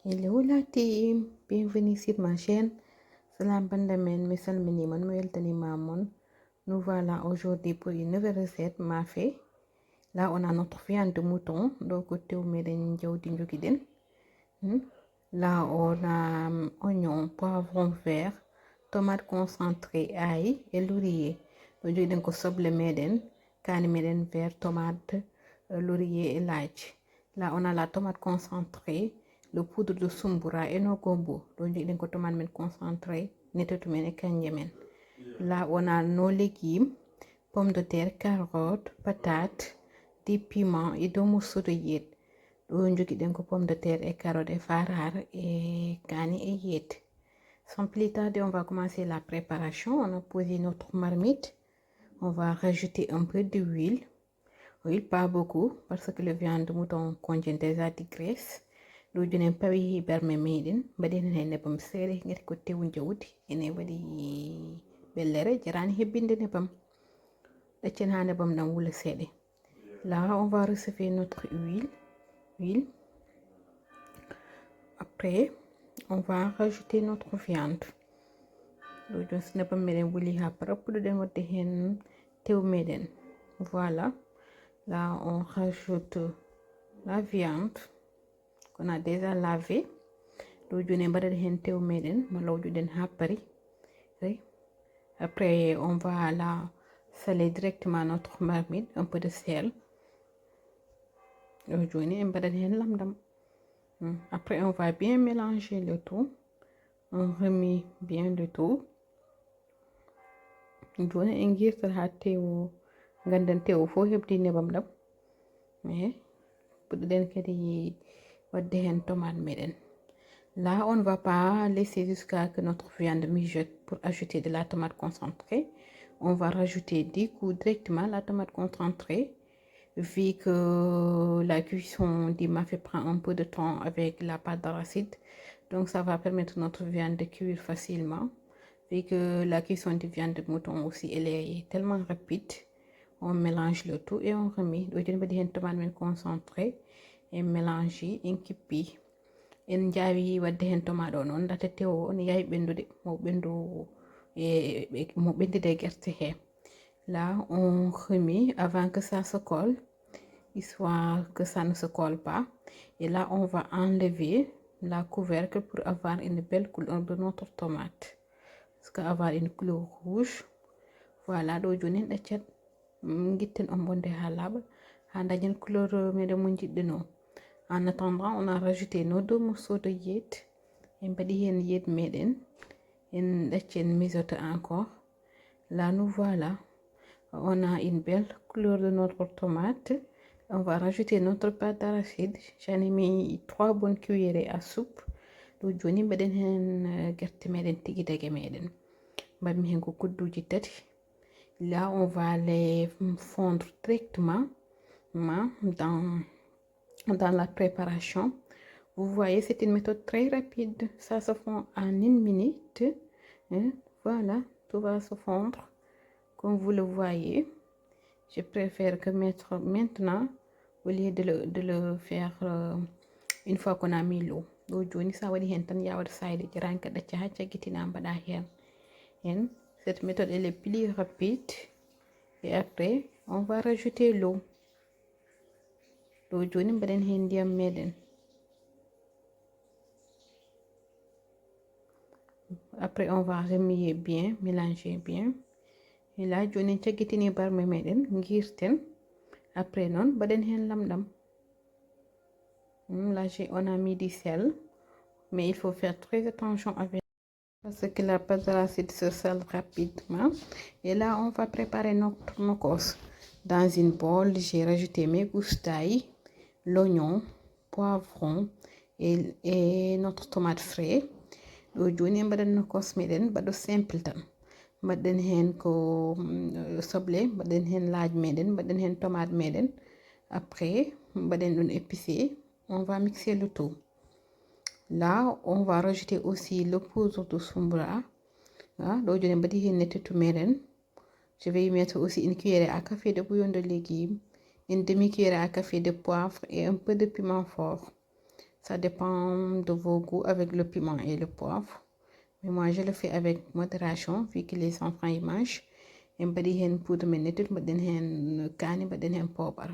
Hello la team, bienvenue sur ma chaîne. Salam bandamen, mes salminimon, mo yeltanimamon. Nous voilà aujourd'hui pour une nouvelle recette mafé. Là, on a notre viande de mouton, donc théo meden jawdi njokiden. Là, on a oignon, poivron vert, tomate concentrée, ail et laurier. Donc jokiden ko soble meden, kani meden vert, tomate, laurier et laaj. Là, on a la tomate concentrée, le poudre de sumbura et nos gombo. Donc jokiden ko tomate men concentré, netatu men et kanje men. Là, on a nos légumes, pommes de terre, carottes, patates, des piments et deux morceaux de yet. On jokiden ko pommes de terre et carottes et farar et kani et yet. Sans plus tarder, on va commencer la préparation. On a posé notre marmite. On va rajouter un peu d'huile. Huile, pas beaucoup, parce que le viande de mouton contient déjà de graisse. Nous avons pas eu berme maiden, badin ne pam sere ngati ko tewu jawdi ene wadi bellere jarani hebbinde ne pam. Daccen hane bam dan wula sede. Là, on va recevoir notre huile. Après, on va rajouter notre viande. Nous avons pas meden wuli ha propre de notre hen tewu meden. Voilà. Là, on rajoute la viande qu'on a déjà lavé. Après, on va la saler directement notre marmite, un peu de sel. Après, on va bien mélanger le tout. On remet bien le tout. Joni en guirtal ha tewo gandan tewo fo hebdi nebam dam. Mais puɗɗen kadi wadde hen tomate meɗen. Là, on ne va pas laisser jusqu'à que notre viande mijote pour ajouter de la tomate concentrée. On va rajouter du coup directement la tomate concentrée. Vu que la cuisson du mafé prend un peu de temps avec la pâte d'arachide, donc ça va permettre notre viande de cuire facilement. Vu que la cuisson de viande de mouton aussi, elle est tellement rapide, on mélange le tout et on remet. Donc, on va tomate concentrée et mélanger un kipi. En jaawi wadde hen tomate o noon date tewo on yahi ɓendude mo ɓendide guerte he. Là, on remet avant que ça se colle, histoire que ça ne se colle pas. Et là, on va enlever la couvercle pour avoir une belle couleur de notre tomate. Parce qu'avoir une couleur rouge, voilà, do jonin ɗaccet gitten on bonde ha laaɓa ha dañen couleur meɗen mo jiɗɗino. En attendant, on a rajouté nos deux morceaux de yet. Et yet meden. Et mijote encore. Là, nous voilà. On a une belle couleur de notre tomate. On va rajouter notre pâte d'arachide. J'en ai mis 3 bonnes cuillerées à soupe. Do joni meden hen gerte meden tigi dage meden. Badmi hen ko kudduji tati. Là, on va les fondre directement dans la préparation. Vous voyez, c'est une méthode très rapide. Ça se fond en 1 minute. Voilà, tout va se fondre. Comme vous le voyez, je préfère que mettre maintenant au lieu de le faire une fois qu'on a mis l'eau. Donc, cette méthode elle est plus rapide. Et après, on va rajouter l'eau. Après, on va remuer bien, mélanger bien. Et là, je vais tchagitini bar me meden, ngirten. Après, non, baden hen lamdam. Là, on a mis du sel. Mais il faut faire très attention avec. Parce que la pâte d'arachide se sale rapidement. Et là, on va préparer notre nokos. Dans une bowl, j'ai rajouté mes gousses d'ail, l'oignon, poivron et notre tomate frais. Do joni mbaɗen nokos meɗen baɗo simple tan mbaɗen hen ko soble mbaɗen hen laaj meɗen mbaɗen hen tomate meɗen. Après mbaɗen ɗum épicé, on va mixer le tout. Là, on va rajouter aussi le poudre de sumbra. Do joni mbaɗi hen nettetu meɗen. Je vais y mettre aussi une cuillère à café de bouillon de légumes, une demi-cuillère à café de poivre et un peu de piment fort. Ça dépend de vos goûts avec le piment et le poivre. Mais moi, je le fais avec modération vu que les enfants y mangent. Et mbaɗi hen poudre men nettude, mbaɗen hen kaani, mbaɗen hen poobar.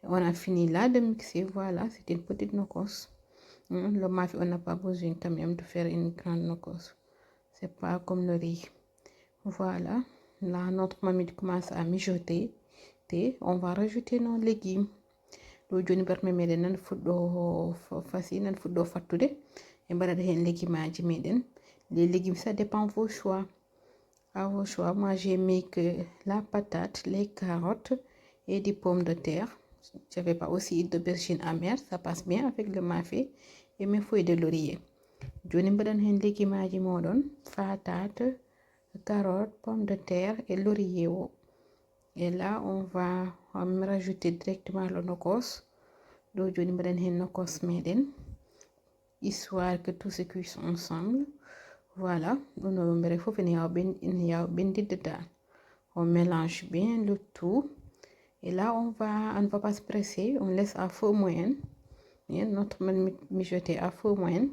On a fini là de mixer. Voilà, c'est une petite nokkos. Le mafé, on n'a pas besoin quand même de faire une grande nokkos. C'est pas comme le riz. Voilà, là notre marmite commence à mijoter. On va rajouter nos légumes. Ɗo joni bar meɗen nan fuɗɗo fasi nan fuɗɗo fattude e mbaɗata hen légumaji meɗen. Les légumes, ça dépend vos choix. À vos choix, moi j'ai mis que la patate, les carottes et des pommes de terre. J'avais pas aussi d'aubergine amère, ça passe bien avec le mafé et mes feuilles de laurier. Joni mbaɗan hen légumaji moɗon, patate, carottes, pommes de terre et laurier. Et là, on va rajouter directement le nokkos. Do joni mbaɗan hen nokkos meɗen, histoire que tout se cuise ensemble. Voilà, on mélange bien le tout. Et là, on ne va pas se presser, on laisse à feu moyen. Notre mijoter à feu moyen.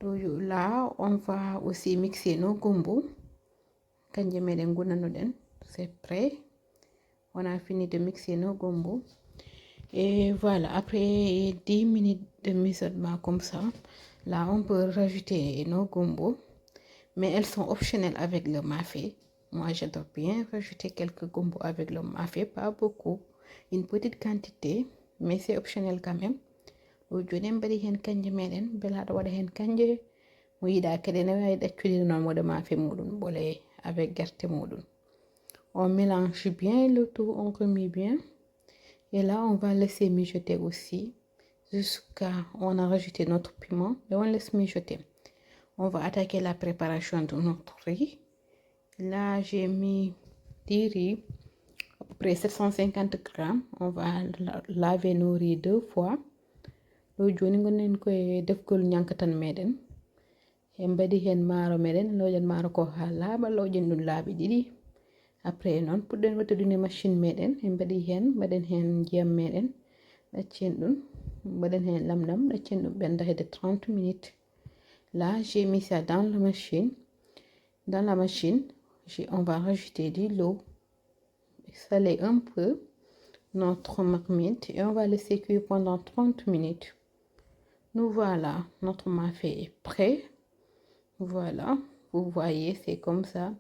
Là, on va aussi mixer nos gombo. C'est prêt. On a fini de mixer nos gombo. Et voilà, après 10 minutes de mijotement comme ça, là, on peut rajouter nos gombo. Mais elles sont optionnelles avec le mafé. Moi, j'adore bien rajouter quelques gombo avec le mafé, pas beaucoup. Une petite quantité, mais c'est optionnel quand même. Aujourd'hui, on va hen kanje meden, bela do wada hen kanje. Mo yida kede na way daccude non mo de mafé modun bolé avec gerte modun. On mélange bien le tout, on remet bien. Et là, on va laisser mijoter aussi jusqu'à on a rajouté notre piment et on laisse mijoter. On va attaquer la préparation de notre riz. Là, j'ai mis du riz, à peu près 750 grammes. On va laver nos riz 2 fois. Joni gonen koye defgol nyankatan meɗen en mbaɗi hen maaro meɗen loƴen maaro ko ha laaɓa loƴen ɗum laaɓi ɗiɗi. Après noon puɗɗen wattude machine meɗen en mbaɗi hen mbaɗen hen ndiyam meɗen ɗaccen ɗum mbaɗen hen lamɗam ɗaccen ɗum ɓenda hedde 30 minutes. Là, j'ai mis ça dans la machine. Dans la machine, on va rajouter de l'eau, saler un peu notre marmite et on va laisser cuire pendant 30 minutes. Nous voilà, notre mafé est prêt. Voilà, vous voyez, c'est comme ça.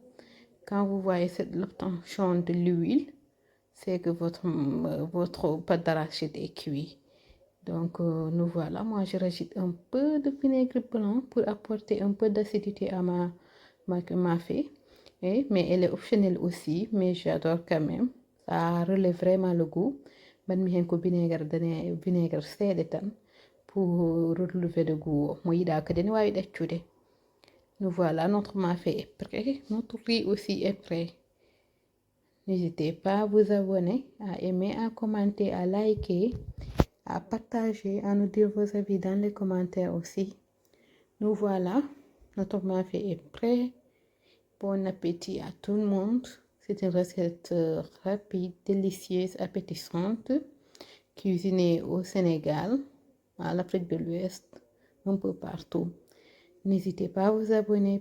Quand vous voyez l'obtention de l'huile, c'est que votre pâte d'arachide est cuit. Donc, nous voilà. Moi, je rajoute un peu de vinaigre blanc pour apporter un peu d'acidité à ma mafé. Mais elle est optionnelle aussi, mais j'adore quand même. Ça relève vraiment le goût. Je vais mettre vinaigre sédétan pour relever le goût. Nous voilà, notre mafé est prêt. Notre riz aussi est prêt. N'hésitez pas à vous abonner, à aimer, à commenter, à liker, à partager, à nous dire vos avis dans les commentaires aussi. Nous voilà, notre mafé est prêt. Bon appétit à tout le monde. C'est une recette rapide, délicieuse, appétissante, cuisinée au Sénégal, à l'Afrique de l'Ouest, un peu partout. N'hésitez pas à vous abonner.